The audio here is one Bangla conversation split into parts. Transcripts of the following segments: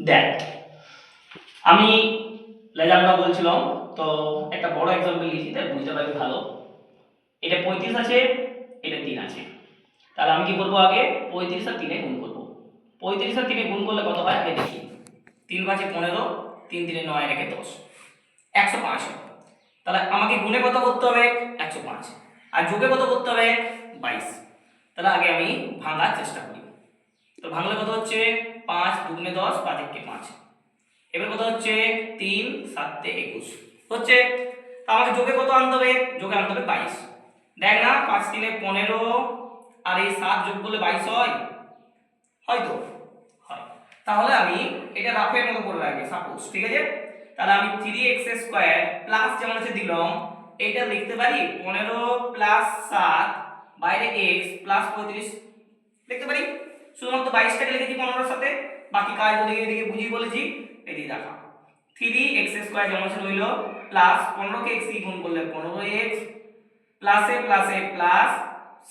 দেখ আমি রেজাল্টটা বলছিলাম, তো একটা বড় এক্সাম্পল লিখি তাই বুঝতে পারবি ভালো। এটা 35 আছে, এটা 3 আছে, তাহলে আমি কি করবো, আগে 35 আর 3 গুণ করবো। 35 আর 3 গুণ করলে কত হয় আগে দেখি। 3 5 15, 3 3 9 আর 1 10, 105 হয়। তাহলে আমাকে গুণে কত করতে হবে, 105, আর যোগে কত করতে হবে, 22। তাহলে আগে আমি ভাঙার চেষ্টা করি। তো ভাঙলে কত হচ্ছে, 5 2 10, 5 1 5। এবার কত হচ্ছে, 3 7 21 হচ্ছে। তা আমাকে যোগে কত আনতে হবে, যোগে আনতে হবে 22। দেখ না, 5 3 15 আর এই 7 যোগ করলে 22 হয়, হয়তো হয়। তাহলে আমি এটা রাফের মতো করে রাখি সাপোজ, ঠিক আছে। তাহলে আমি 3x স্কয়ার প্লাস যেমন আছে দিলাম, এটা লিখতে পারি 15 প্লাস 7 বাইরে x প্লাস 35 লিখতে পারি। শুধুমাত্র 22টাকে লিখেছি 15 এর সাথে, বাকি কাজ ওদিকে এদিকে বুঝিয়ে বলেছি। এদিকে দেখা 3x স্কয়ার যেমন আছে রইল, প্লাস 15 কে x দিয়ে গুণ করলে 15x প্লাসে প্লাসে প্লাস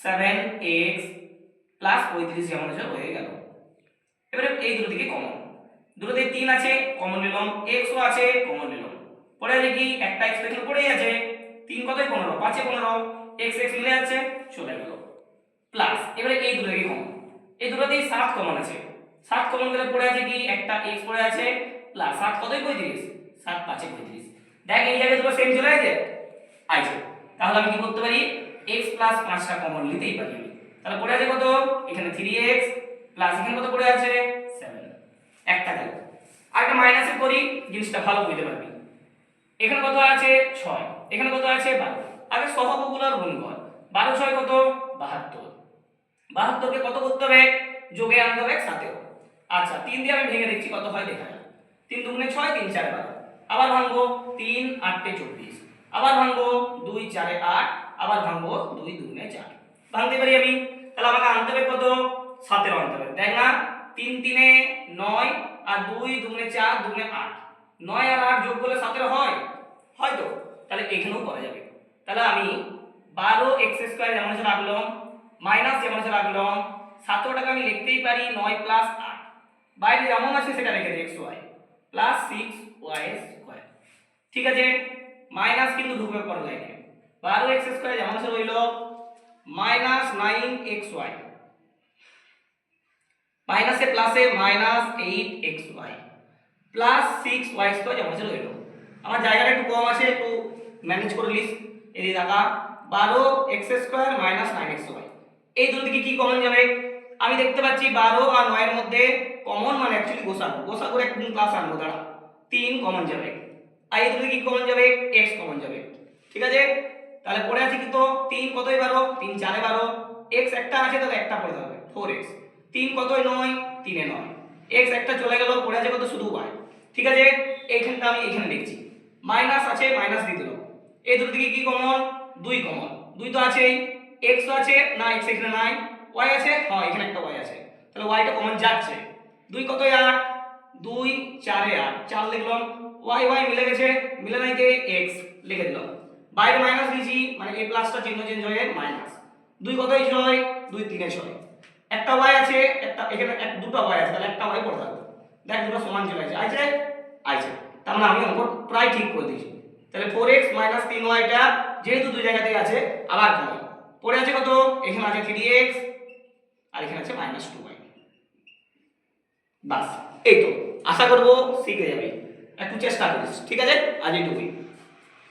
7x প্লাস 35 যেমন আছে হয়ে গেল। এবারে এই দুটো দিকে কমন, দুটোতে 3 আছে কমন নিলাম, x ও আছে কমন নিলাম, পড়ে আছে কি একটা x এখানে পড়েই আছে, 3 কতই 15, 5 এ 15, x x মিলে যাচ্ছে চলে গেল প্লাস। এবারে এই দুটো দিকে কমন, এই দুটোতেই 7 কমন আছে, 7 কমন গেলে পড়ে আছে কি একটা x পড়ে আছে প্লাস 7 কতই 35, 7 5 এ 35। দেখ এই জায়গায় দুটো সেম চলে আছে আইছে। তাহলে আমি কি করতে পারি, x প্লাস 5টা কমন নিতেই পারি আমি। তাহলে পড়ে আছে কত, এখানে 3x প্লাস এখানে কত পড়ে আছে 7, একটা গেল। আর একটা মাইনাসে করি, জিনিসটা ভালো বুঝতে পারবি। এখানে কত আছে 6, এখানে কত আছে 12। আগে সহগগুলোর গুণ কর, 12 6 কত 72, 72 কে কত করতে হবে, যোগে আনতে হবে সাথেও। আচ্ছা 3 দিয়ে আমি ভেঙে দেখছি কত হয় দেখা যাক। 3 2 6, 3 4 12, আবার ভাঙবো 3 8 24, আবার ভাঙবো 2 4 8, আবার ভাঙবো 2 2 4, ভাঙতে পারি আমি। তাহলে আমাকে আনতে হবে কত, 17 আনতে হবে। দেখ না 3 3 9 আর 2 2 4 2 8, 9 আর 8 যোগ করলে 17 হয়, হয়তো। তাহলে এখানেও করা যাবে। তাহলে আমি 12x স্কয়ার যেমন আছে রাখলাম, মাইনাস যেমন আছে রাখলাম, 17টাকে আমি লিখতেই পারি 9 প্লাস 8, বাইরে যেমন আছে সেটা রেখে দিই xy প্লাস 6y স্কয়ার, ঠিক আছে। মাইনাস কিন্তু ঢুকবে পরের লাইনে, 12x স্কয়ার যেমন আছে রইল মাইনাস 9xy, মাইনাসে প্লাসে minus 8xy plus 6y square যেমন আছে রইল। আমার জায়গাটা একটু কম আছে, একটু ম্যানেজ করে লিস। এই দেখা 12x স্কয়ার মাইনাস 9xy, এই দুটো দিকে কি কমন যাবে, আমি দেখতে পাচ্ছি 12 আর 9 এর মধ্যে কমন মানে অ্যাকচুয়ালি গোসাগু, গোসাগুর একটা ক্লাস আনবো দাঁড়া, 3 কমন যাবে, আর এই দুটো কি কমন যাবে, x কমন যাবে, ঠিক আছে। তাহলে পড়ে আছে কি তো 3 কতই 12, 3 4 এ 12, x একটা আছে তাহলে একটা পড়ে যাবে 4x, 3 কতই 9, 3 এ 9, x একটা চলে গেল, পড়ে আছে কত শুধু y, ঠিক আছে। এইখানটা আমি এখানে লিখছি, মাইনাস আছে মাইনাস দিয়ে দিলাম, এই দুটো দিকে কি কমন, 2 কমন, 2 তো আছেই, x তো আছে না, x এখানে নাই, y আছে, হ্যাঁ এখানে একটা y আছে, তাহলে y টা কমন যাচ্ছে। 2 কতই 8, 2 4 এ 8, 4 লিখলাম, y y মিলে গেছে, মিলে নাই কে x লিখে দিলাম, বাইরে মাইনাস দিয়েছি মানে এই প্লাসটা চিহ্ন চেঞ্জ হয়ে মাইনাস। 2 কতই 6, 2 3 এ 6, একটা y আছে, একটা এখানে দুটো y আছে, তাহলে একটা y পড়ে থাকবে। দেখ দুটো সমান চলে আসছে, আইছে আইছে, তার মানে আমি অঙ্ক প্রায় ঠিক করে দিয়েছি। তাহলে 4x 3y টা যেহেতু দুই জায়গাতেই আছে আবার কমন, পড়ে আছে কত, এখানে আছে 3x আর এখানে আছে -2y। বাস এই তো, আশা করব শিখে যাবে, একটু চেষ্টা করিস, ঠিক আছে। আজ এইটুকুই।